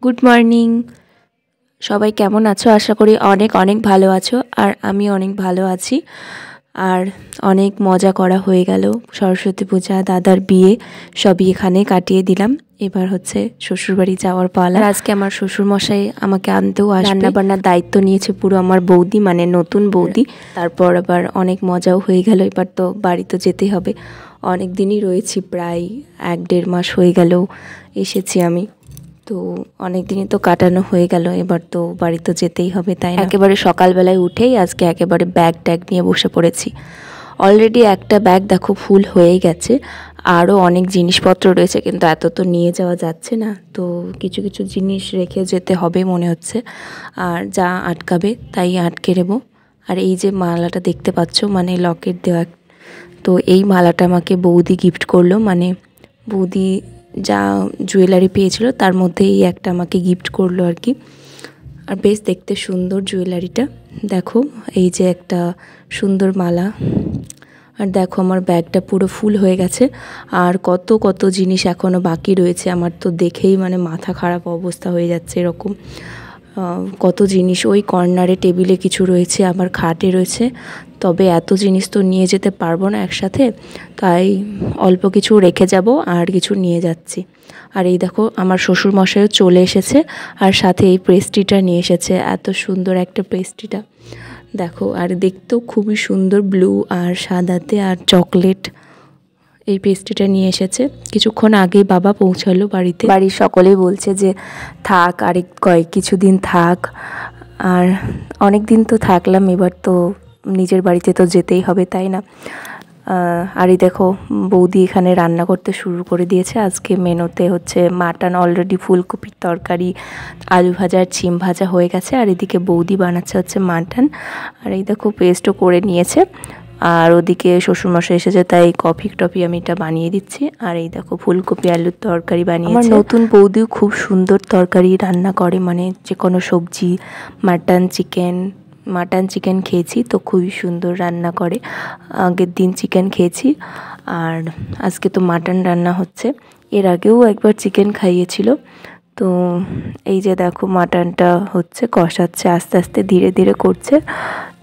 Good morning. সবাই কেমন আছো? আশা করি অনেক অনেক ভালো আছো, আর আমি অনেক ভালো আছি। আর অনেক মজা করা হয়ে গেল। সরস্বতী পূজা, দাদার বিয়ে সবই এখানে কাটিয়ে দিলাম। এবার হচ্ছে শ্বশুরবাড়ি যাওয়ার পালা। আজকে আমার শ্বশুরমশাই আমাকে আনতেও আসবে। রান্নাবান্নার দায়িত্ব নিয়েছে পুরো আমার বৌদি, মানে নতুন বৌদি। তারপর আবার অনেক মজাও হয়ে গেল। এবার তো বাড়ি তো যেতেই হবে। অনেক দিনই রয়েছি, প্রায় 1-1.5 মাস হয়ে গেল এসেছি আমি। তো অনেক দিনই তো কাটানো হয়ে গেল, এবার তো বাড়ি তো যেতেই হবে, তাই না? একেবারে সকালবেলায় উঠেই আজকে একেবারে ব্যাগ ট্যাগ নিয়ে বসে পড়েছি। অলরেডি একটা ব্যাগ দেখো ফুল হয়েই গেছে, আরও অনেক জিনিসপত্র রয়েছে, কিন্তু এত তো নিয়ে যাওয়া যাচ্ছে না। তো কিছু কিছু জিনিস রেখে যেতে হবে মনে হচ্ছে, আর যা আটকাবে তাই আটকে নেবো। আর এই যে মালাটা দেখতে পাচ্ছ, মানে লকেট দেওয়া, তো এই মালাটা আমাকে বৌদি গিফট করলো। মানে বৌদি যা জুয়েলারি পেয়েছিল তার মধ্যে এই একটা আমাকে গিফট করলো আর কি। আর বেশ দেখতে সুন্দর জুয়েলারিটা, দেখো এই যে একটা সুন্দর মালা। আর দেখো আমার ব্যাগটা পুরো ফুল হয়ে গেছে, আর কত কত জিনিস এখনও বাকি রয়েছে। আমার তো দেখেই মানে মাথা খারাপ অবস্থা হয়ে যাচ্ছে। এরকম কত জিনিস ওই কর্নারে টেবিলে কিছু রয়েছে, আবার খাটে রয়েছে। তবে এত জিনিস তো নিয়ে যেতে পারবো না একসাথে, তাই অল্প কিছু রেখে যাব আর কিছু নিয়ে যাচ্ছি। আর এই দেখো আমার শ্বশুরমশাইও চলে এসেছে, আর সাথে এই পেস্ট্রিটা নিয়ে এসেছে। এত সুন্দর একটা পেস্ট্রিটা দেখো, আর দেখতেও খুবই সুন্দর, ব্লু আর সাদাতে আর চকলেট। এই পেস্ট্রিটা নিয়ে এসেছে। কিছুক্ষণ আগেই বাবা পৌঁছালো বাড়িতে। বাড়ির সকলেই বলছে যে থাক, আর কিছুদিন থাক। আর অনেক দিন তো থাকলাম, এবার তো নিজের বাড়িতে তো যেতেই হবে, তাই না? আর এই দেখো বৌদি এখানে রান্না করতে শুরু করে দিয়েছে। আজকে মেনুতে হচ্ছে মাটন, অলরেডি ফুলকপির তরকারি, আলু ভাজা আর শিম ভাজা হয়ে গেছে। আর এদিকে বৌদি বানাচ্ছে হচ্ছে মাটন। আর এই দেখো পেস্টও করে নিয়েছে। আর ওদিকে শ্বশুরমশাই এসেছে, তাই কফি টফি আমি এটা বানিয়ে দিচ্ছি। আর এই দেখো ফুলকপি আলুর তরকারি বানিয়েছে। আমার নতুন বৌদিও খুব সুন্দর তরকারি রান্না করে, মানে যে কোনো সবজি, মাটন চিকেন খেয়েছি তো খুবই সুন্দর রান্না করে। আগের দিন চিকেন খেয়েছি, আর আজকে তো মাটন রান্না হচ্ছে। এর আগেও একবার চিকেন খাইয়েছিল। তো এই যে দেখো মাটনটা হচ্ছে, কষাচ্ছে আস্তে আস্তে, ধীরে ধীরে করছে।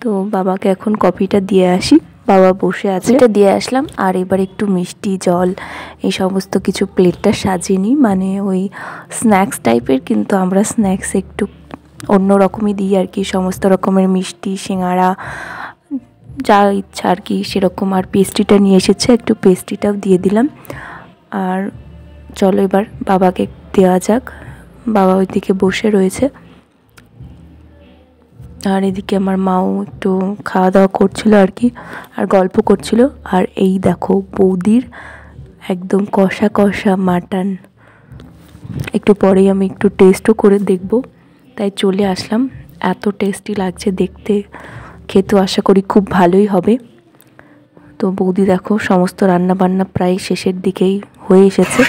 তো বাবাকে এখন কফিটা দিয়ে আসি। বাবা বসে আছে, এটা দিয়ে আসলাম। আর এবার একটু মিষ্টি জল এই সমস্ত কিছু প্লেটটা সাজিয়ে নিই, মানে ওই স্ন্যাক্স টাইপের, কিন্তু আমরা স্ন্যাক্স একটু অন্য রকমই দিই আর কি। সমস্ত রকমের মিষ্টি, সিঙ্গাড়া, যা ইচ্ছা আর কি সেরকম। আর পেস্ট্রিটা নিয়ে এসেছে, একটু পেস্ট্রিটাও দিয়ে দিলাম। আর চলো এবার বাবাকে দেওয়া যাক। বাবা ওইদিকে বসে রয়েছে, আর এদিকে আমার মাও একটু খাওয়া দাওয়া করছিল আর কি, আর গল্প করছিল। আর এই দেখো বৌদির একদম কষা কষা মাটন। একটু পরেই আমি একটু টেস্টও করে দেখব, তাই চলে আসলাম। এত টেস্টি লাগছে দেখতে, খেতেও আশা করি খুব ভালোই হবে। তো বৌদি দেখো সমস্ত রান্না বান্না প্রায় শেষের দিকেই হয়ে এসেছে।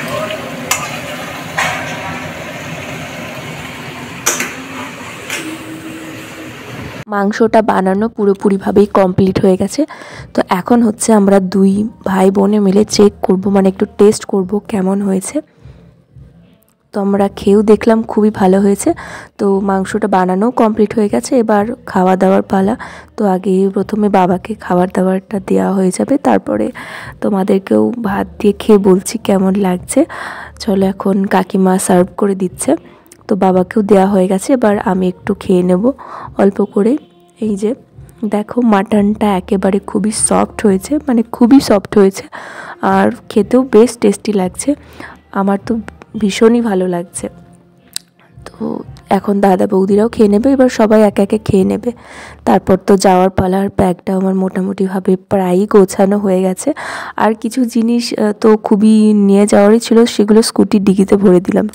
মাংসটা বানানো পুরোপুরিভাবেই কমপ্লিট হয়ে গেছে। তো এখন হচ্ছে আমরা 2 ভাই বোনে মিলে চেক করব, মানে একটু টেস্ট করব কেমন হয়েছে। তো আমরা খেয়েও দেখলাম খুবই ভালো হয়েছে। তো মাংসটা বানানো কমপ্লিট হয়ে গেছে, এবার খাওয়া দাওয়ার পালা। তো আগে প্রথমে বাবাকে খাবার দাবারটা দেওয়া হয়ে যাবে, তারপরে তোমাদেরকেও ভাত দিয়ে খেয়ে বলছি কেমন লাগছে। চলো এখন কাকিমা সার্ভ করে দিচ্ছে, তো বাবাকেও দেওয়া হয়ে গেছে। এবার আমি একটু খেয়ে নেব অল্প করে। এই যে দেখো মাটনটা একেবারে খুবই সফট হয়েছে, মানে খুবই সফট হয়েছে, আর খেতেও বেশ টেস্টি লাগছে। আমার তো ভীষণই ভালো লাগছে। তো এখন দাদা বৌদিরাও খেয়ে নেবে, এবার সবাই একে একে খেয়ে নেবে। তারপর তো যাওয়ার পালার। ব্যাগটা আমার মোটামুটিভাবে প্রায়ই গোছানো হয়ে গেছে। আর কিছু জিনিস তো খুবই নিয়ে যাওয়ারই ছিল, সেগুলো স্কুটির ডিকিতে ভরে দিলাম।